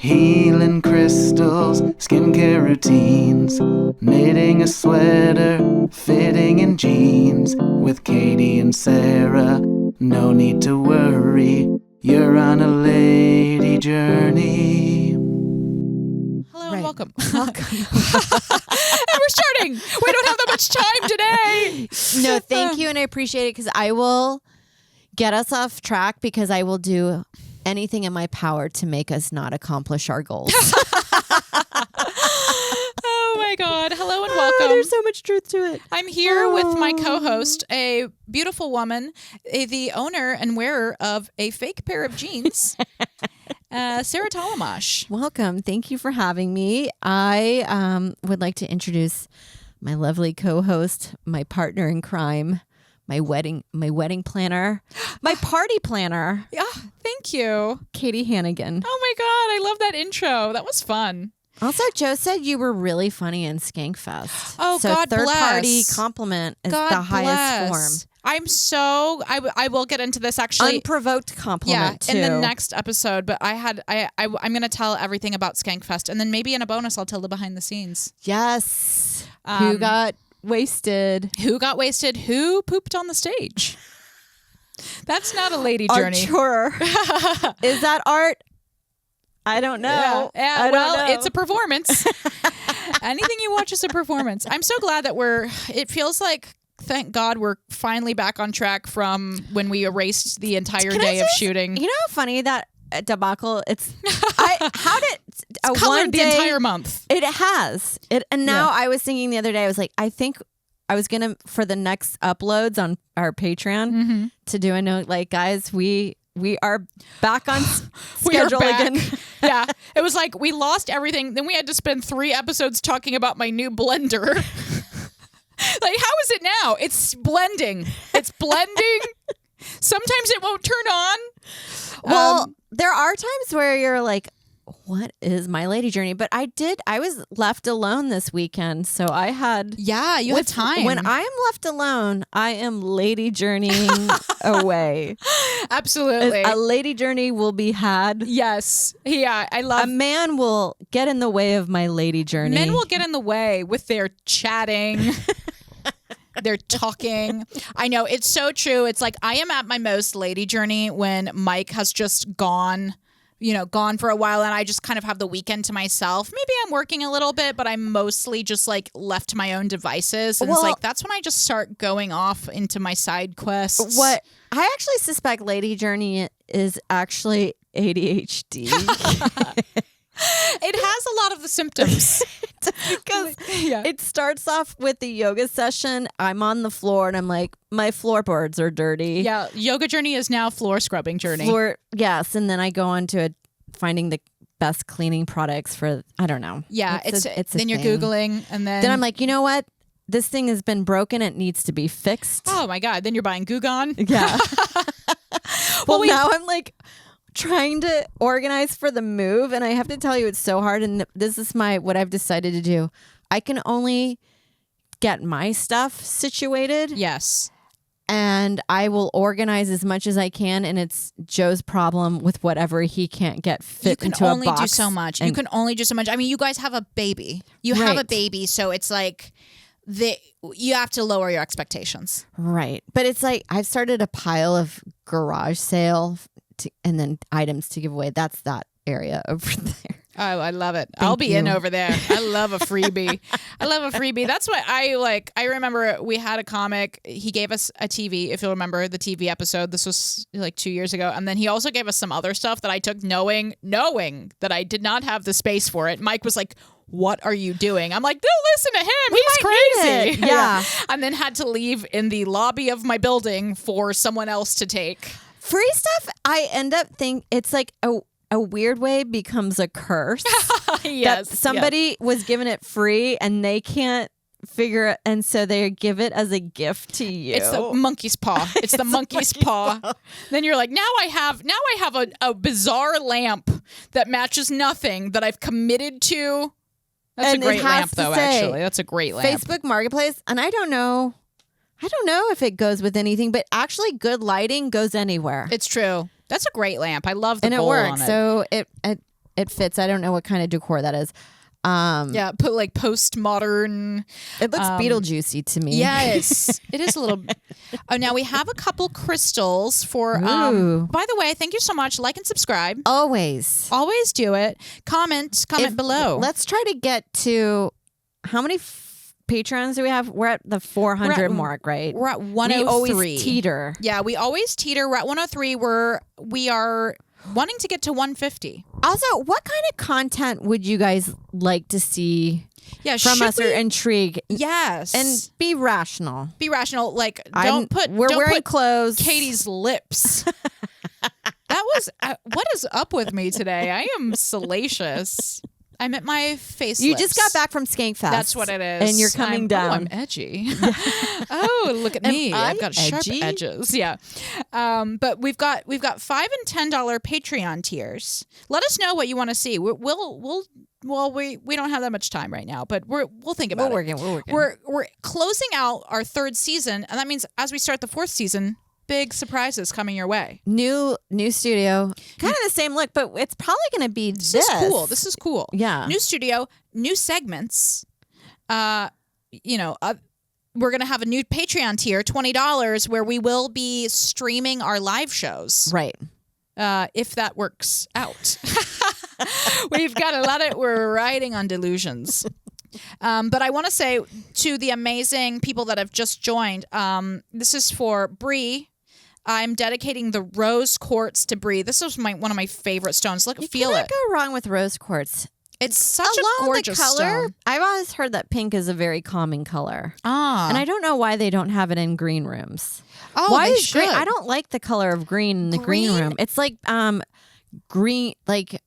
healing crystals, skincare routines, knitting a sweater, fitting in jeans. With Katie and Sarah, no need to worry, you're on a lady journey. Hello and welcome. And we're starting. We don't have that much time today. No, thank you, and I appreciate it because I will get us off track because I will do anything in my power to make us not accomplish our goals. Oh my God. Hello and welcome. There's so much truth to it. I'm here with my co-host, a beautiful woman, the owner and wearer of a fake pair of jeans, Sarah Tollemache. Welcome. Thank you for having me. I would like to introduce my lovely co-host, my partner in crime, my wedding planner, my party planner. Yeah, thank you. Katie Hannigan. Oh my God, I love that intro. That was fun. Also, Joe said you were really funny in Skankfest. Oh, so God third bless. party compliment is God the highest bless. I will get into this actually. Unprovoked compliment too. In the next episode, but I'm going to tell everything about Skankfest, and then maybe in a bonus I'll tell the behind the scenes. Yes. Who got wasted? Who got wasted? Who pooped on the stage? That's not a lady journey. Artur. Is that art? I don't know. Yeah. Well, it's a performance. Anything you watch is a performance. I'm so glad that it feels like, thank God, we're finally back on track from when we erased the entire day of shooting. You know how funny that debacle? It's colored one day, the entire month. It has. And now I was thinking the other day, I was like, I think I was gonna, for the next uploads on our Patreon, to do a note like, guys, we are back on schedule again. Yeah. It was like we lost everything. Then we had to spend 3 episodes talking about my new blender. Like, how is it now? It's blending. It's blending. Sometimes it won't turn on. Well, there are times where you're like, what is my lady journey? But I was left alone this weekend. So I had... Yeah, you had time. When I'm left alone, I am lady journeying away. Absolutely. A lady journey will be had. Yes. Yeah, I love... A man will get in the way of my lady journey. Men will get in the way with their chatting. They're talking. I know. It's so true. It's like I am at my most lady journey when Mike has just gone for a while and I just kind of have the weekend to myself. Maybe I'm working a little bit, but I'm mostly just like left to my own devices. And it's like, that's when I just start going off into my side quests. What I actually suspect lady journey is actually ADHD. It has a lot of the symptoms. Because it starts off with the yoga session. I'm on the floor and I'm like, my floorboards are dirty. Yeah, yoga journey is now floor scrubbing journey. Yes, and then I go on to finding the best cleaning products for, I don't know. Yeah, it's then you're Googling and then I'm like, you know what? This thing has been broken. It needs to be fixed. Oh my God. Then you're buying Goo Gone. Yeah. well, now I'm like trying to organize for the move, and I have to tell you, it's so hard. And this is what I've decided to do. I can only get my stuff situated. Yes. And I will organize as much as I can, and it's Joe's problem with whatever he can't get fit into a box. You can only do so much. You can only do so much. I mean, you guys have a baby. You have a baby, so it's like you have to lower your expectations. Right. But it's like I've started a pile of garage sale and then items to give away. That's that area over there. Oh, I love it. I'll be in over there. I love a freebie. That's what I like. I remember we had a comic. He gave us a TV, if you'll remember the TV episode. This was like 2 years ago. And then he also gave us some other stuff that I took knowing that I did not have the space for it. Mike was like, what are you doing? I'm like, don't listen to him. He's crazy. Yeah. And then had to leave in the lobby of my building for someone else to take. Free stuff, I end up thinking it's like a weird way becomes a curse. Yes. That somebody was given it free and they can't figure it, and so they give it as a gift to you. It's the monkey's paw. It's the monkey's paw. Then you're like, now I have a bizarre lamp that matches nothing that I've committed to. That's a great lamp, though, actually. That's a great lamp. Facebook Marketplace, and I don't know if it goes with anything, but actually good lighting goes anywhere. It's true. That's a great lamp. I love the and bowl it works. on it. So It fits. I don't know what kind of decor that is. Yeah, put like postmodern. It looks Beetlejuicy to me. Yes, it is a little. Oh, now we have a couple crystals for. Ooh. By the way, thank you so much. Like and subscribe. Always Do it. Comment below. Let's try to get to how many Patreons do we have? We're at the 400 mark, right? We're at 103. We always teeter. Yeah, we always teeter. We're at 103. We are wanting to get to 150. Also, what kind of content would you guys like to see from us or intrigue? Yes. And be rational. Be rational. Like, we're wearing clothes. Katie's lips. That was, what is up with me today? I am salacious. I'm at my face. You just got back from Skankfest. That's what it is. And you're coming down. Oh, I'm edgy. Oh, look at me. I've got sharp edges. Yeah. But we've got $5 and $10 Patreon tiers. Let us know what you want to see. We don't have that much time right now, but we'll think about it. We're working. We're closing out our 3rd season, and that means as we start the 4th season, big surprises coming your way. New studio, kind of the same look, but it's probably going to be this. This is cool. Yeah. New studio, new segments. We're going to have a new Patreon tier, $20, where we will be streaming our live shows. Right. If that works out. We've got a lot of, we're riding on delusions. But I want to say to the amazing people that have just joined, this is for Bree. I'm dedicating the rose quartz to Bree. This is one of my favorite stones. Look, feel it. You can't go wrong with rose quartz. It's such a gorgeous color. stone. I've always heard that pink is a very calming color. And I don't know why they don't have it in green rooms. Oh, why they is should. green? I don't like the color of green in the green room. It's like green, like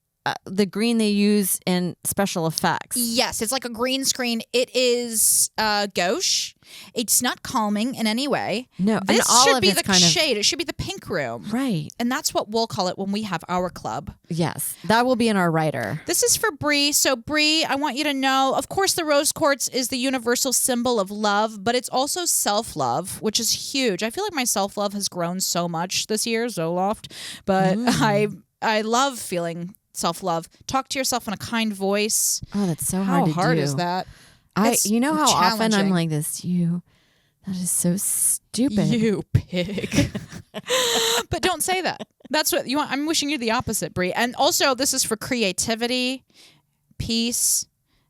the green they use in special effects. Yes, it's like a green screen. It is gauche. It's not calming in any way. No, this and should be the shade. It should be the pink room. Right. And that's what we'll call it when we have our club. Yes, that will be in our writer. This is for Bree. So Bree, I want you to know, of course, the rose quartz is the universal symbol of love, but it's also self-love, which is huge. I feel like my self-love has grown so much this year, Zoloft, but I love feeling self-love. Talk to yourself in a kind voice. Oh, that's so hard to do. How hard is that? You know how often I'm like this. That is so stupid. You pig. But don't say that. That's what you want. I'm wishing you the opposite, Brie. And also, this is for creativity, peace,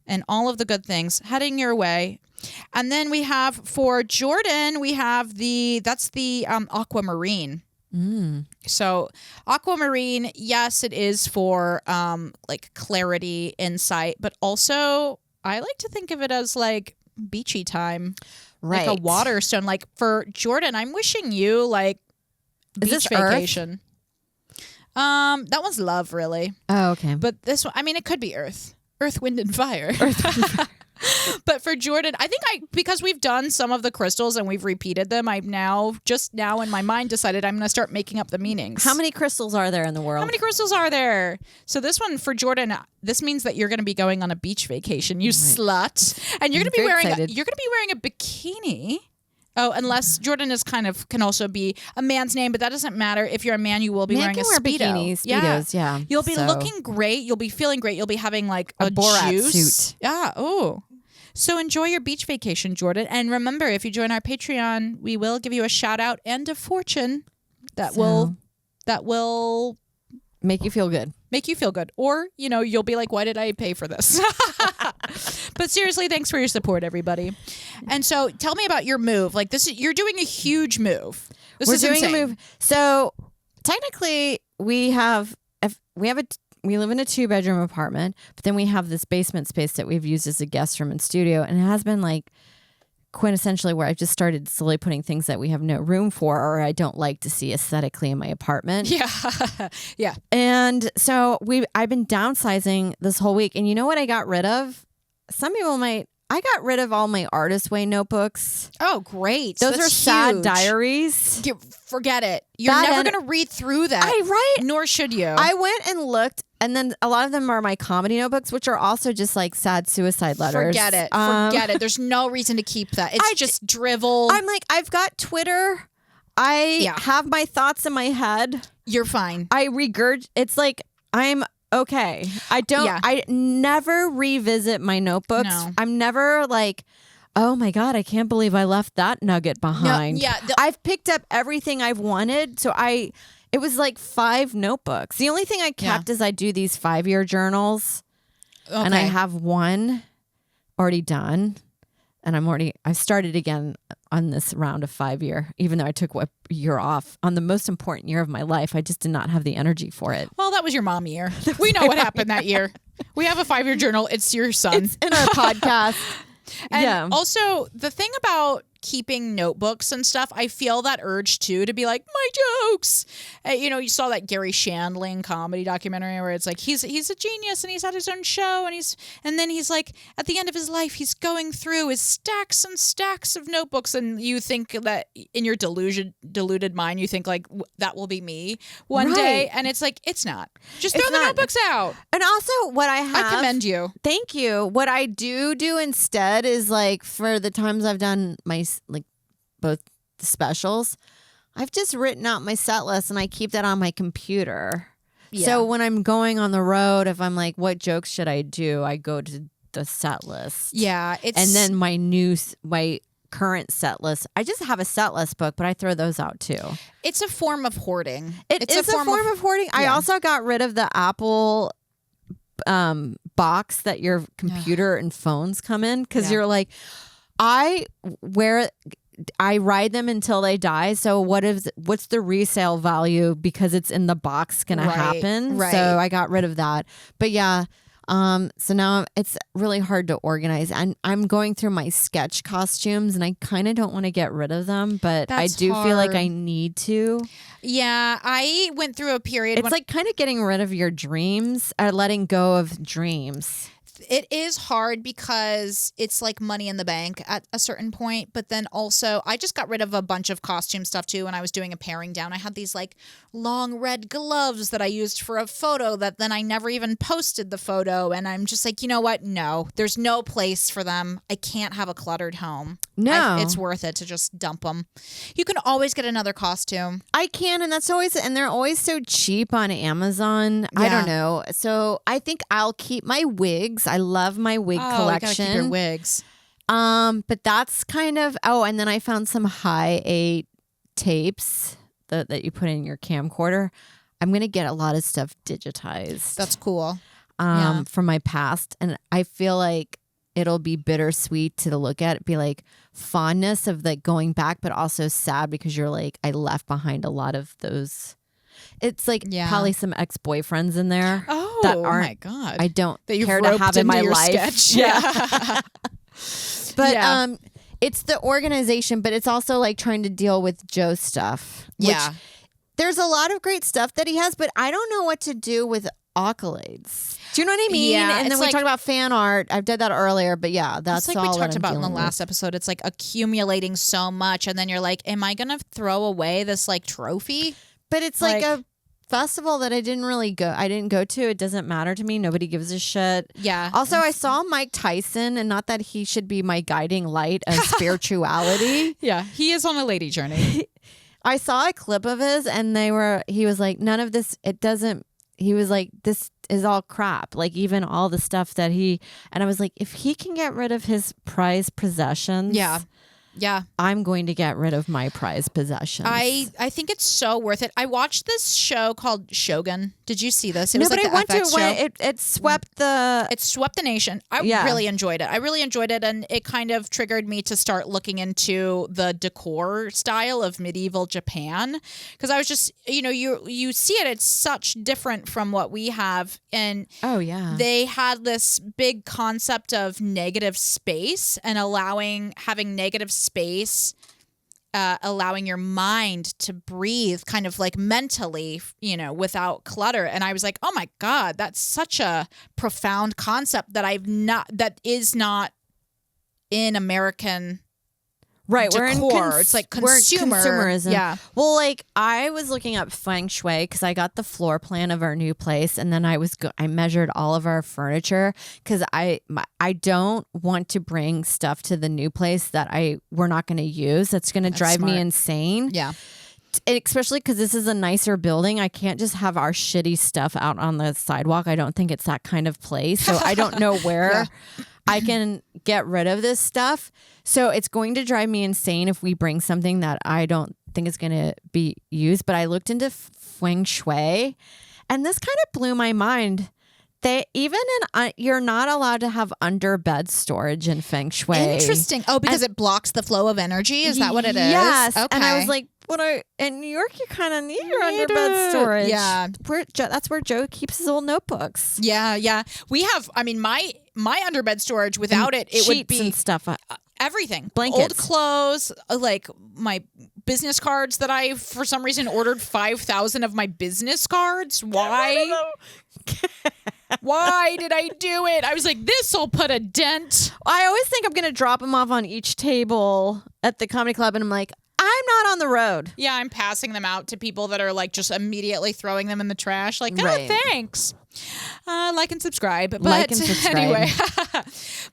and all of the good things heading your way. And then we have for Jordan, we have that's the aquamarine. So aquamarine, yes, it is for like clarity, insight, but also I like to think of it as like beachy time, right? Like a water stone. Like for Jordan, I'm wishing you like beach vacation. That one's love, really. Oh, okay. But this one, I mean, it could be earth, wind, and fire. But for Jordan, I think because we've done some of the crystals and we've repeated them, I've just now in my mind decided I'm going to start making up the meanings. How many crystals are there in the world? How many crystals are there? So this one for Jordan, this means that you're going to be going on a beach vacation, you slut, and you're going to be wearing a bikini. Oh, unless Jordan can also be a man's name, but that doesn't matter. If you're a man, you will be wearing a Speedo. Speedos, yeah. You'll be looking great. You'll be feeling great. You'll be having like a Borat juice. suit. Yeah. Oh. So enjoy your beach vacation, Jordan. And remember, if you join our Patreon, we will give you a shout out and a fortune that will make you feel good. Make you feel good. Or, you'll be like, why did I pay for this? But seriously, thanks for your support, everybody. And so tell me about your move. Like you're doing a huge move. We're doing insane. A move. So technically we live in a 2-bedroom apartment, but then we have this basement space that we've used as a guest room and studio. And it has been like quintessentially where I've just started slowly putting things that we have no room for or I don't like to see aesthetically in my apartment. Yeah. Yeah. And so I've been downsizing this whole week. And you know what I got rid of? I got rid of all my Artist Way notebooks. Oh, great. Those That's are sad huge. diaries. Forget it. You're never going to read through that. Right? Nor should you. I went and looked, and then a lot of them are my comedy notebooks, which are also just like sad suicide letters. Forget it. Forget it. There's no reason to keep that. It's just drivel. I'm like, I've got Twitter. I have my thoughts in my head. You're fine. It's like I'm okay. I never revisit my notebooks. No. I'm never like, oh my God, I can't believe I left that nugget behind. No, yeah, I've picked up everything I've wanted. So it was like 5 notebooks. The only thing I kept is I do these 5-year journals. Okay. And I have one already done. And I've started again on this round of 5-year, even though I took a year off on the most important year of my life. I just did not have the energy for it. Well, that was your mom year. We know what happened that year. We have a 5-year journal. It's your son. It's in our podcast. And also, the thing about keeping notebooks and stuff, I feel that urge too to be like, my jokes. You saw that Gary Shandling comedy documentary where it's like he's a genius and he's had his own show and then he's like at the end of his life he's going through his stacks and stacks of notebooks, and you think that in your deluded mind you think like that will be me one day, and it's like it's not. Just throw the notebooks out. And also what I commend you. Thank you. What I do instead is like for the times I've done my like both the specials, I've just written out my set list and I keep that on my computer. Yeah. So when I'm going on the road, if I'm like, what jokes should I do? I go to the set list. Yeah. And then my current set list, I just have a set list book, but I throw those out too. It's a form of hoarding. It's a form of hoarding. Yeah. I also got rid of the Apple box that your computer and phones come in because you're like, I ride them until they die. So what's the resale value because it's in the box going to happen? Right. So I got rid of that. But yeah, so now it's really hard to organize. And I'm going through my sketch costumes and I kind of don't want to get rid of them, but I do feel like I need to. Yeah, I went through a period. It's like kind of getting rid of your dreams or letting go of dreams. It is hard because it's like money in the bank at a certain point. But then also, I just got rid of a bunch of costume stuff too when I was doing a paring down. I had these like long red gloves that I used for a photo that then I never even posted the photo. And I'm just like, you know what? No, there's no place for them. I can't have a cluttered home. No. It's worth it to just dump them. You can always get another costume. I can, and they're always so cheap on Amazon. Yeah. I don't know. So I think I'll keep my wigs. I love my wig collection. You gotta keep your wigs. But that's kind of and then I found some high 8 tapes that you put in your camcorder. I'm gonna get a lot of stuff digitized. That's cool. From my past, and I feel like it'll be bittersweet to look at. It be like fondness of like going back, but also sad because you're like, I left behind a lot of those. It's like probably some ex-boyfriends in there. Oh, that aren't, my God. I don't that care to have in my life. Sketch. Yeah. But it's the organization, but it's also like trying to deal with Joe's stuff. Yeah. There's a lot of great stuff that he has, but I don't know what to do with accolades. Do you know what I mean? Yeah, and then we talked about fan art. I've did that earlier, but yeah, that's like all we talked about in the with. last episode. It's like accumulating so much, and then you're like, am I gonna throw away this like trophy? But it's like a festival that I didn't go to. It doesn't matter to me. Nobody gives a shit. Yeah. Also, I saw Mike Tyson, and not that he should be my guiding light of spirituality. Yeah, he is on a lady journey. I saw a clip of his, and he was like, none of this, it doesn't. He was like, this is all crap. Like even all the stuff that and I was like, if he can get rid of his prized possessions. Yeah. I'm going to get rid of my prized possessions. I think it's so worth it. I watched this show called Shogun. Did you see this? It was but like the FX show. It swept the... It swept the nation. I really enjoyed it. And it kind of triggered me to start looking into the decor style of medieval Japan. Because I was just, you see it. It's such different from what we have. And they had this big concept of negative space and having negative space, allowing your mind to breathe kind of like mentally, without clutter. And I was like, oh my God, that's such a profound concept that is not in American right. decor. It's like consumerism. Yeah. Well, like I was looking up feng shui because I got the floor plan of our new place, and then I measured all of our furniture because I don't want to bring stuff to the new place that we're not going to use. That's going to drive me insane. Yeah. especially because this is a nicer building, I can't just have our shitty stuff out on the sidewalk. I don't think it's that kind of place. So I don't know where I can get rid of this stuff. So it's going to drive me insane if we bring something that I don't think is going to be used. But I looked into feng shui, and this kind of blew my mind. You're not allowed to have under bed storage in feng shui. Interesting. Oh, because it blocks the flow of energy? Is that what it is? Yes. Okay. And I was like, in New York, you kind of need your under bed storage. Yeah. That's where Joe keeps his old notebooks. Yeah. We have, I mean, my under bed storage, without it would be and stuff. Everything. Blankets. Old clothes, like my business cards that I, for some reason, ordered 5,000 of my business cards. Why? Why did I do it? I was like, this will put a dent. I always think I'm going to drop them off on each table at the comedy club, and I'm like, I'm not on the road. Yeah, I'm passing them out to people that are like just immediately throwing them in the trash. Like, Right. Thanks. Like and subscribe. But Like and subscribe. Anyway,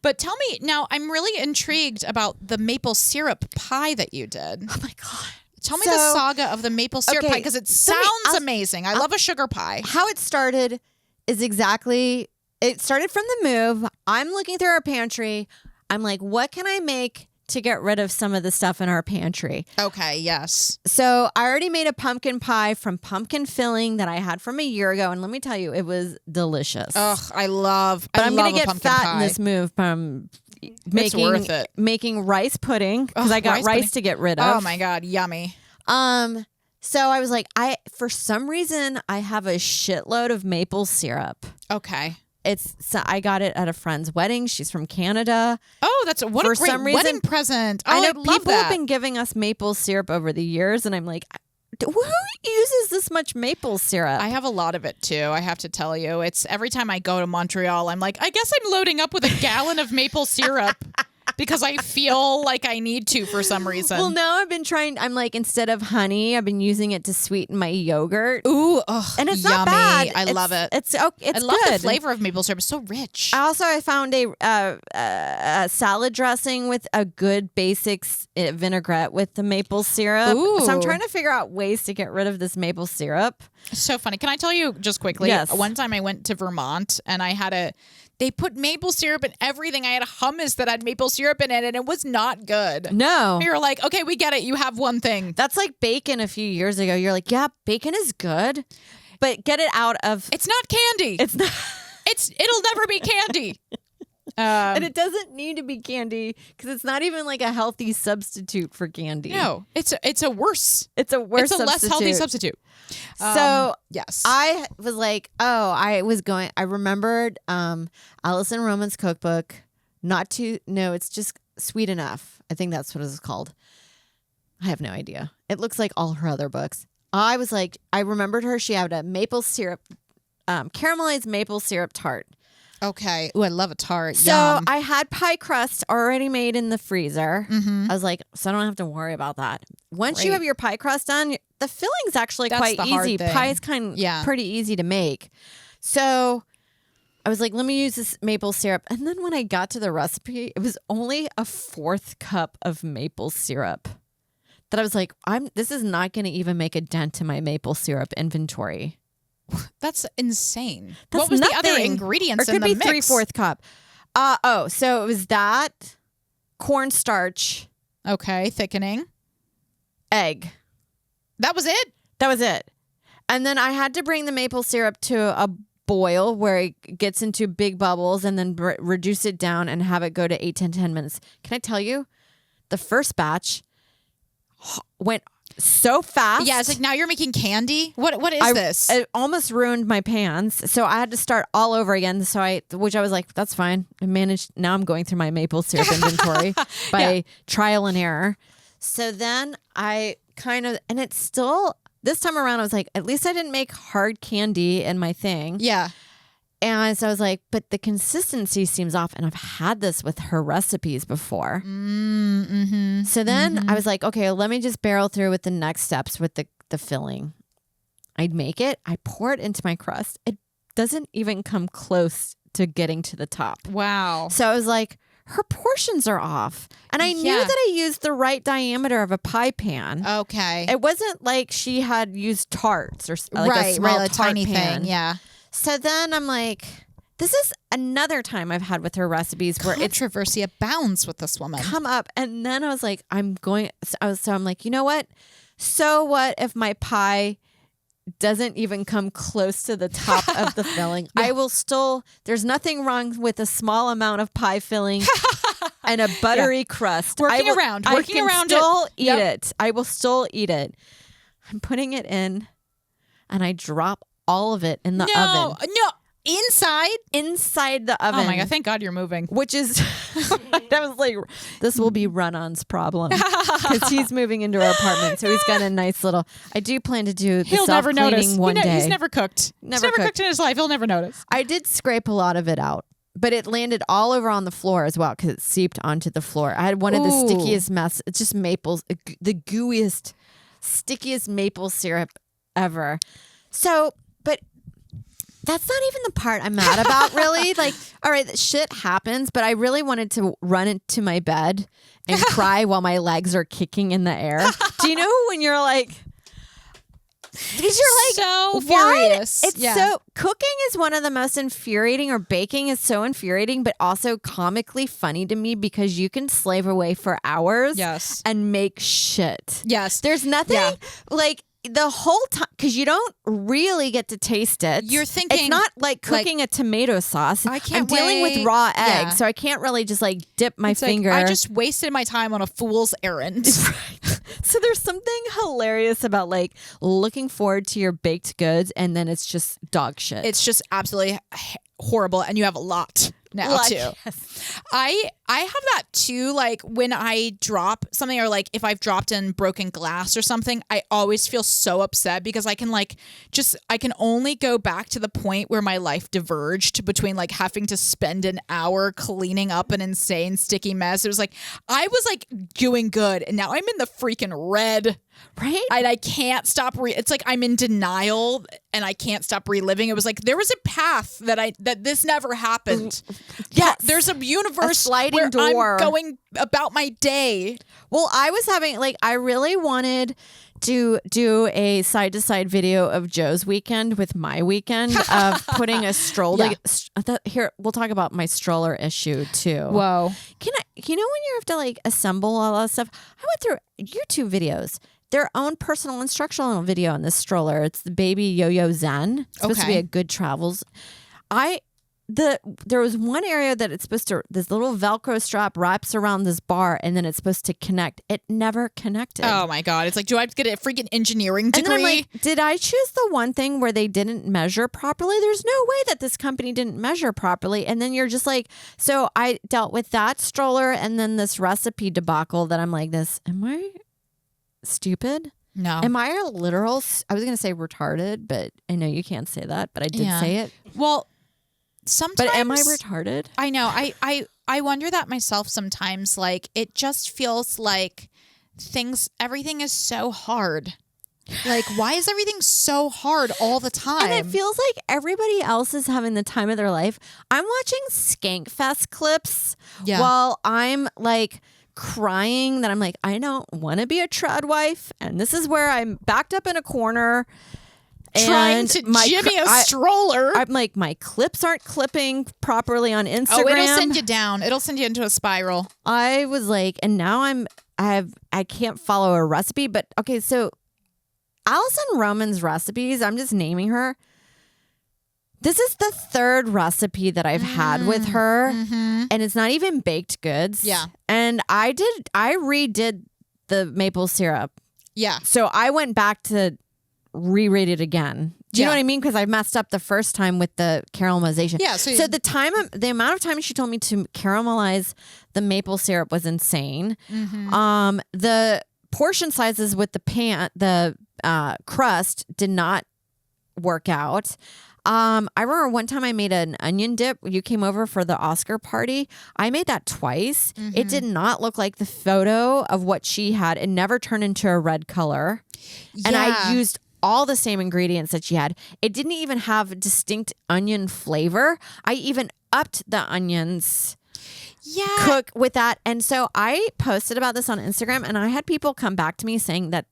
but tell me now, I'm really intrigued about the maple syrup pie that you did. Oh my God. Tell me the saga of the maple syrup okay, pie, because it sounds amazing. I love a sugar pie. How it started is it started from the move. I'm looking through our pantry. I'm like, what can I make to get rid of some of the stuff in our pantry? Okay, yes. So I already made a pumpkin pie from pumpkin filling that I had from a year ago. And let me tell you, it was delicious. Ugh, I'm going to get fat pie. in this move from worth it. making rice pudding, because I got rice to get rid of. Oh my God, yummy. So I was like, for some reason, I have a shitload of maple syrup. Okay. I got it at a friend's wedding. She's from Canada. Oh, that's a great wedding present. Oh, I know love people that. have been giving us maple syrup over the years, and I'm like, who uses this much maple syrup? I have a lot of it too, I have to tell you. It's every time I go to Montreal, I'm like, I guess I'm loading up with a gallon of maple syrup because I feel like I need to for some reason. Well, now I'm like, instead of honey, I've been using it to sweeten my yogurt. Ooh, and it's yummy. not bad. I love it. It's I love good. the flavor of maple syrup. It's so rich. I found a salad dressing with a good basics vinaigrette with the maple syrup. Ooh. So I'm trying to figure out ways to get rid of this maple syrup. So funny. Can I tell you just quickly? Yes. One time I went to Vermont and they put maple syrup in everything. I had a hummus that had maple syrup in it, and it was not good. No. You're like, okay, we get it. You have one thing. That's like bacon a few years ago. You're like, yeah, bacon is good, but get it out of... It's not candy. It's not... It'll never be candy. And it doesn't need to be candy, because it's not even like a healthy substitute for candy. No, it's a worse. It's a worse It's a less healthy substitute. So yes, I was like, I remembered Alison Roman's cookbook. It's just Sweet Enough. I think that's what it's called. I have no idea. It looks like all her other books. I was like, I remembered her. She had a maple syrup, caramelized maple syrup tart. Okay. Ooh, I love a tart. So Yum. I had pie crust already made in the freezer. Mm-hmm. I was like, so I don't have to worry about that. Once you Great. have your pie crust done, the filling's actually That's quite the hard easy. thing. Pie is pretty easy to make. So I was like, let me use this maple syrup. And then when I got to the recipe, it was only a 4th cup of maple syrup. That I was like, this is not going to even make a dent in my maple syrup inventory. That's insane. That's what was the other nothing. ingredients Or it in could the be mix? 3/4 cup. So it was that, cornstarch, Okay, thickening. egg. That was it. That was it. And then I had to bring the maple syrup to a boil where it gets into big bubbles, and then reduce it down and have it go to 8 to 10 minutes. Can I tell you, the first batch went so fast. Yeah, it's like now you're making candy. What is this? It almost ruined my pans, so I had to start all over again. Which I was like, that's fine. I managed. Now I'm going through my maple syrup inventory by trial and error. So then I and it's still, this time around, I was like, at least I didn't make hard candy in my thing. Yeah. And so I was like, but the consistency seems off. And I've had this with her recipes before. Mm-hmm. So then I was like, okay, let me just barrel through with the next steps with the filling. I'd make it. I pour it into my crust. It doesn't even come close to getting to the top. Wow. So I was like, her portions are off. And I knew that I used the right diameter of a pie pan. Okay. It wasn't like she had used tarts or like a small a tart tiny pan. thing. Yeah. So then I'm like, this is another time I've had with her recipes where it's controversy abounds with this woman. come up. And then I was like, I'm like, you know what? So what if my pie doesn't even come close to the top of the filling? I will still, there's nothing wrong with a small amount of pie filling and a buttery crust. Working I around still it. eat it. I will still eat it. I'm putting it in and I drop all of it in the oven. No. Inside the oven. Oh my God, thank God you're moving. Which is, I was like, this will be Run-On's problem because he's moving into our apartment. So he's got a nice little, I do plan to do the self-cleaning one day. He's never cooked. He's never cooked in his life. He'll never notice. I did scrape a lot of it out, but it landed all over on the floor as well because it seeped onto the floor. I had one of the stickiest mess. It's just maples, the gooeyest, stickiest maple syrup ever. So, but that's not even the part I'm mad about, really. Like, all right, shit happens, but I really wanted to run into my bed and cry while my legs are kicking in the air. Do you know when you're like, because you're like, so furious. It's so, cooking is one of the most infuriating, or baking is so infuriating, but also comically funny to me because you can slave away for hours and make shit. Yes. There's nothing like, the whole time, because you don't really get to taste it. You're thinking it's not like cooking a tomato sauce. I can't I'm dealing with raw eggs, so I can't really just like dip my finger. I just wasted my time on a fool's errand. Right. So there's something hilarious about like looking forward to your baked goods and then it's just dog shit. It's just absolutely horrible, and you have a lot now too. Yes. I have that too. Like when I drop something, or like if I've dropped in broken glass or something, I always feel so upset because I can only go back to the point where my life diverged between like having to spend an hour cleaning up an insane sticky mess. It was like I was like doing good, and now I'm in the freaking red. Right? And I can't stop. It's like I'm in denial and I can't stop reliving. It was like there was a path that this never happened. Yes. There's a universe, a sliding where door. I'm going about my day. Well, I was having I really wanted to do a side-to-side video of Joe's weekend with my weekend of putting a stroller. Here, we'll talk about my stroller issue too. Whoa. When you have to like assemble all that stuff? I went through YouTube videos. Their own personal instructional video on this stroller. It's the Baby Yo-Yo Zen. It's supposed to be a good travels. There was one area that it's supposed to, this little Velcro strap wraps around this bar and then it's supposed to connect. It never connected. Oh my God. It's like, do I have to get a freaking engineering degree? And then I'm like, did I choose the one thing where they didn't measure properly? There's no way that this company didn't measure properly. And then you're just like, so I dealt with that stroller and then this recipe debacle that I'm like, am I stupid? No. Am I a literal, I was going to say retarded, but I know you can't say that, but I did say it. Well, sometimes. But am I retarded? I know. I wonder that myself sometimes. Like, it just feels like everything is so hard. Like, why is everything so hard all the time? And it feels like everybody else is having the time of their life. I'm watching Skankfest clips while I'm like crying that I'm like, I don't want to be a trad wife. And this is where I'm backed up in a corner. Trying to jimmy a stroller. I'm like, my clips aren't clipping properly on Instagram. Oh, it'll send you down. It'll send you into a spiral. I was like, and now I can't follow a recipe. But okay, so Alison Roman's recipes, I'm just naming her. This is the third recipe that I've had with her, and it's not even baked goods. Yeah. And I redid the maple syrup. Yeah. So I went back to reread it again. Do you know what I mean? Because I messed up the first time with the caramelization. Yeah. So the amount of time she told me to caramelize the maple syrup was insane. The portion sizes with the crust did not work out. I remember one time I made an onion dip. You came over for the Oscar party. I made that twice. It did not look like the photo of what she had. It never turned into a red color. And I used all the same ingredients that she had. It didn't even have distinct onion flavor. I even upped the onions. cook with that. And so I posted about this on Instagram, and I had people come back to me saying that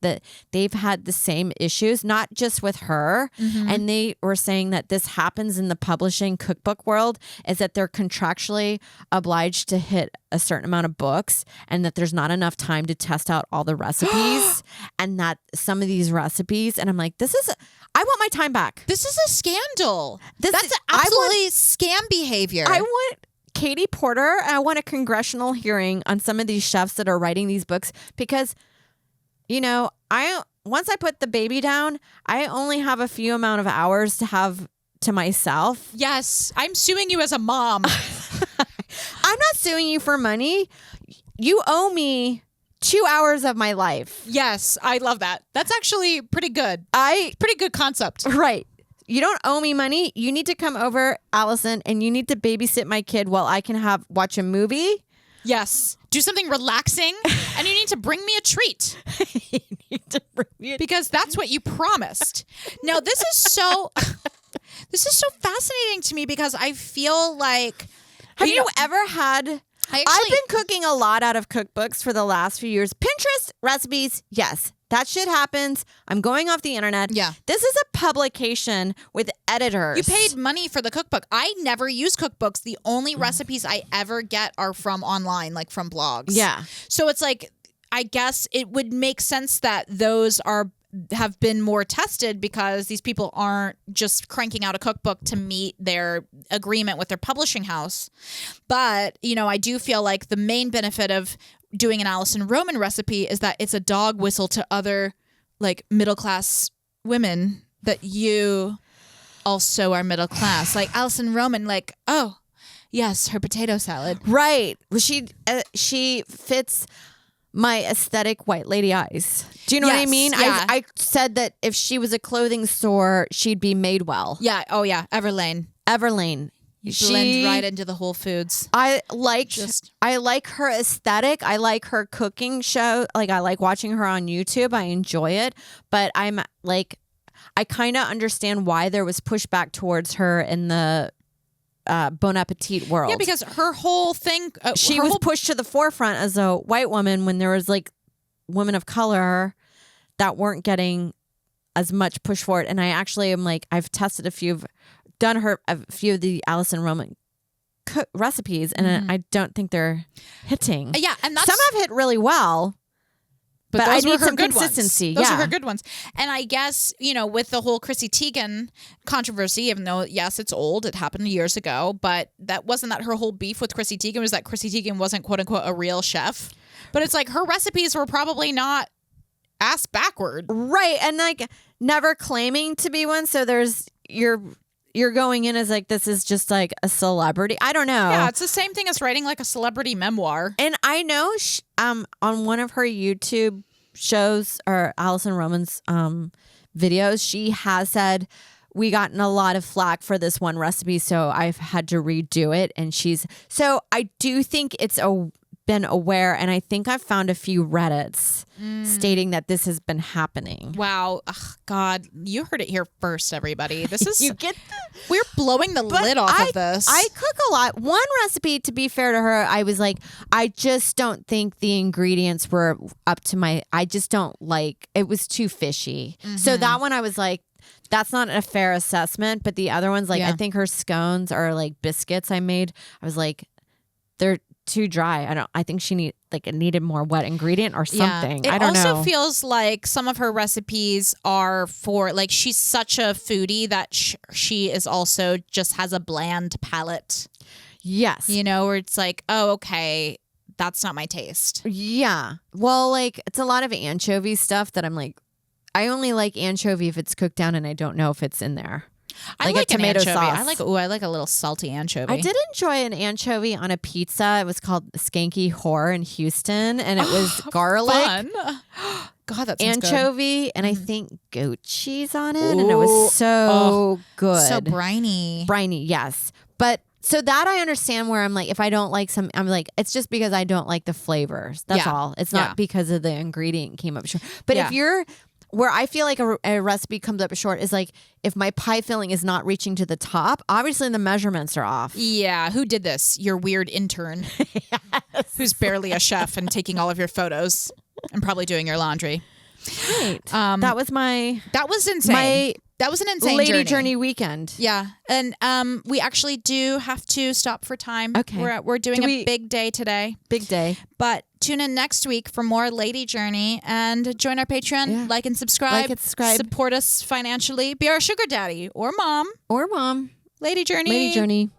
they've had the same issues, not just with her. And they were saying that this happens in the publishing cookbook world, is that they're contractually obliged to hit a certain amount of books, and that there's not enough time to test out all the recipes and that some of these recipes. And I'm like, I want my time back. This is a scandal. That's absolutely scam behavior. I want Katie Porter, and I want a congressional hearing on some of these chefs that are writing these books, because, once I put the baby down, I only have a few amount of hours to have to myself. Yes, I'm suing you as a mom. I'm not suing you for money. You owe me 2 hours of my life. Yes, I love that. That's actually pretty good. Pretty good concept. Right. You don't owe me money. You need to come over, Allison, and you need to babysit my kid while I can watch a movie. Yes. Do something relaxing, and you need to bring me a treat. You need to bring me because that's what you promised. Now, this is so fascinating to me, because I feel like... Have you ever had... I've been cooking a lot out of cookbooks for the last few years. Pinterest recipes, yes. That shit happens. I'm going off the internet. Yeah. This is a publication with editors. You paid money for the cookbook. I never use cookbooks. The only recipes I ever get are from online, like from blogs. Yeah. So it's like, I guess it would make sense that those have been more tested, because these people aren't just cranking out a cookbook to meet their agreement with their publishing house. But, I do feel like the main benefit of doing an Alison Roman recipe is that it's a dog whistle to other like middle-class women that you also are middle class. Like Alison Roman, like, oh, yes, her potato salad. Right. She fits my aesthetic white lady eyes. Do you know what I mean? Yeah. I said that if she was a clothing store, she'd be Madewell. Yeah. Oh, yeah. Everlane. You blend right into the Whole Foods. I like her aesthetic. I like her cooking show. Like, I like watching her on YouTube. I enjoy it. But I'm like, I kind of understand why there was pushback towards her in the Bon Appetit world. Yeah, because her whole thing... she was pushed to the forefront as a white woman when there was like women of color that weren't getting as much push for it. And I actually am like, I've tested a few of the Alison Roman recipes, and I don't think they're hitting. Yeah, and some have hit really well, but I need some consistency. Those are her good ones. And I guess, with the whole Chrissy Teigen controversy, even though, yes, it's old, it happened years ago, but that wasn't that her whole beef with Chrissy Teigen was that Chrissy Teigen wasn't quote unquote a real chef. But it's like her recipes were probably not ass backward. Right. And like never claiming to be one. So there's you're going in as like, this is just like a celebrity. I don't know. Yeah, it's the same thing as writing like a celebrity memoir. And I know on one of her YouTube shows, or Alison Roman's videos, she has said, we gotten a lot of flack for this one recipe, so I've had to redo it. And so I do think it's been aware, and I think I've found a few Reddits stating that this has been happening. Wow. Ugh, God, you heard it here first, everybody. This is we're blowing the but lid off of this. I cook a lot. One recipe, to be fair to her, I was like, I just don't think the ingredients were up to I just don't like, it was too fishy. So that one I was like, that's not a fair assessment. But the other ones, like, I think her scones are like biscuits I made. I was like, they're too dry. I think she needed more wet ingredient or something. I don't know. It also feels like some of her recipes are for, like, she's such a foodie that she is also just has a bland palate. Yes. Where it's like, oh, okay, that's not my taste. Yeah. Well, like, it's a lot of anchovy stuff that I'm like, I only like anchovy if it's cooked down and I don't know if it's in there. I like a tomato an anchovy. sauce. I like a little salty anchovy. I did enjoy an anchovy on a pizza. It was called Skanky Whore in Houston, and it was garlic, fun. God, that sounds anchovy, and I think goat cheese on it, and it was so good, so briny. Briny, yes. But so that I understand where I'm like, if I don't like I'm like, it's just because I don't like the flavors. That's all. It's not because of the ingredient came up short. But if you're where I feel like a recipe comes up short is like if my pie filling is not reaching to the top, obviously the measurements are off. Yeah, who did this? Your weird intern who's barely a chef and taking all of your photos and probably doing your laundry. Right. That was insane. That was an insane lady journey weekend. Yeah. And we actually do have to stop for time. Okay. We're doing a big day today. Big day. But tune in next week for more Lady Journey and join our Patreon. Yeah. Like and subscribe. Like and subscribe. Support us financially. Be our sugar daddy or mom. Or mom. Lady Journey. Lady Journey.